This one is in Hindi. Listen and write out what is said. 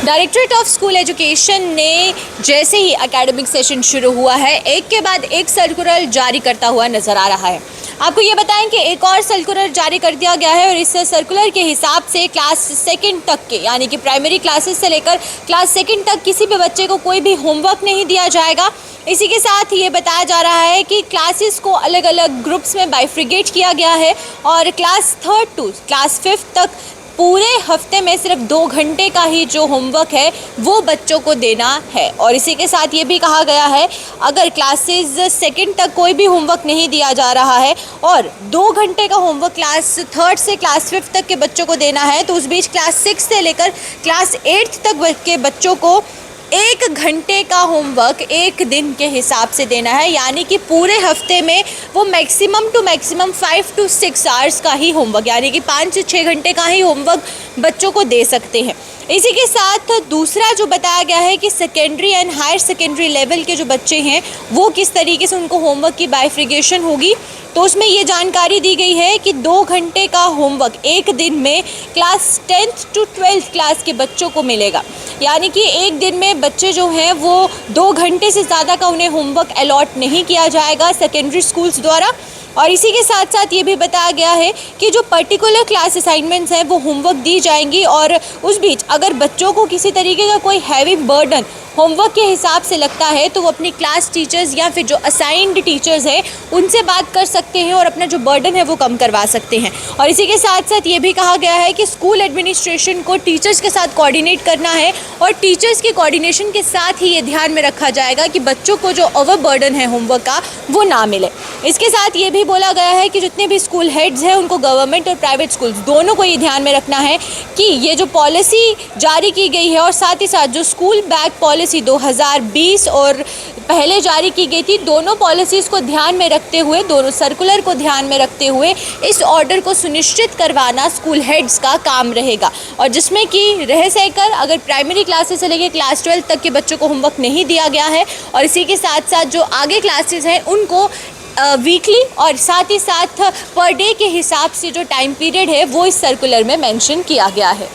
डायरेक्टरेट ऑफ स्कूल एजुकेशन ने जैसे ही एकेडमिक सेशन शुरू हुआ है, एक के बाद एक सर्कुलर जारी करता हुआ नजर आ रहा है। आपको ये बताएं कि एक और सर्कुलर जारी कर दिया गया है और इस सर्कुलर के हिसाब से क्लास सेकंड तक के, यानी कि प्राइमरी क्लासेस से लेकर क्लास सेकंड तक किसी भी बच्चे को कोई भी होमवर्क नहीं दिया जाएगा। इसी के साथ ये बताया जा रहा है कि क्लासेस को अलग अलग ग्रुप्स में बाइफ्रिगेट किया गया है और class third to class fifth तक पूरे हफ्ते में सिर्फ 2 घंटे का ही जो होमवर्क है वो बच्चों को देना है। और इसी के साथ ये भी कहा गया है, अगर क्लासेस सेकंड तक कोई भी होमवर्क नहीं दिया जा रहा है और 2 घंटे का होमवर्क क्लास थर्ड से क्लास फिफ्थ तक के बच्चों को देना है, तो उस बीच क्लास 6 से लेकर क्लास 8 तक के बच्चों को 1 घंटे का होमवर्क एक दिन के हिसाब से देना है। यानी कि पूरे हफ्ते में वो maximum to maximum 5 to 6 hours का ही होमवर्क, यानी कि 5 से 6 घंटे का ही होमवर्क बच्चों को दे सकते हैं। इसी के साथ दूसरा जो बताया गया है कि secondary and higher secondary level के जो बच्चे हैं वो किस तरीके से उनको होमवर्क की बाइफ्रिगेशन होगी, तो उसमें ये जानकारी दी गई है कि 2 घंटे का होमवर्क एक दिन में class 10th to 12th class के बच्चों को मिलेगा। यानी कि एक दिन में बच्चे जो हैं वो 2 घंटे से ज़्यादा का उन्हें होमवर्क अलॉट नहीं किया जाएगा सेकेंडरी स्कूल्स द्वारा। और इसी के साथ साथ ये भी बताया गया है कि जो पर्टिकुलर क्लास असाइनमेंट्स हैं वो होमवर्क दी जाएंगी और उस बीच अगर बच्चों को किसी तरीके का कोई हैवी बर्डन होमवर्क के हिसाब से लगता है तो वो अपनी क्लास टीचर्स या फिर जो असाइंड टीचर्स हैं उनसे बात कर सकते हैं और अपना जो बर्डन है वो कम करवा सकते हैं। और इसी के साथ साथ ये भी कहा गया है कि स्कूल एडमिनिस्ट्रेशन को टीचर्स के साथ कोऑर्डिनेट करना है और टीचर्स के कोऑर्डिनेशन के साथ ही ये ध्यान में रखा जाएगा कि बच्चों को जो ओवर बर्डन है होमवर्क का वो ना मिले। इसके साथ ये भी बोला गया है कि जितने भी स्कूल हेड्स हैं उनको गवर्नमेंट और प्राइवेट स्कूल्स दोनों को ये ध्यान में रखना है कि ये जो पॉलिसी जारी की गई है और साथ ही साथ जो स्कूल बैग पॉलिसी 2020 और पहले जारी की गई थी, दोनों पॉलिसीज़ को ध्यान में रखते हुए, दोनों सर्कुलर को ध्यान में रखते हुए इस ऑर्डर को सुनिश्चित करवाना स्कूल हेड्स का काम रहेगा। और जिसमें कि रह सहकर अगर प्राइमरी क्लासेस से लेकर क्लास 12 तक के बच्चों को होमवर्क नहीं दिया गया है और इसी के साथ साथ जो आगे क्लासेस हैं उनको वीकली और साथ ही साथ पर डे के हिसाब से जो टाइम पीरियड है वो इस सर्कुलर में मेंशन किया गया है।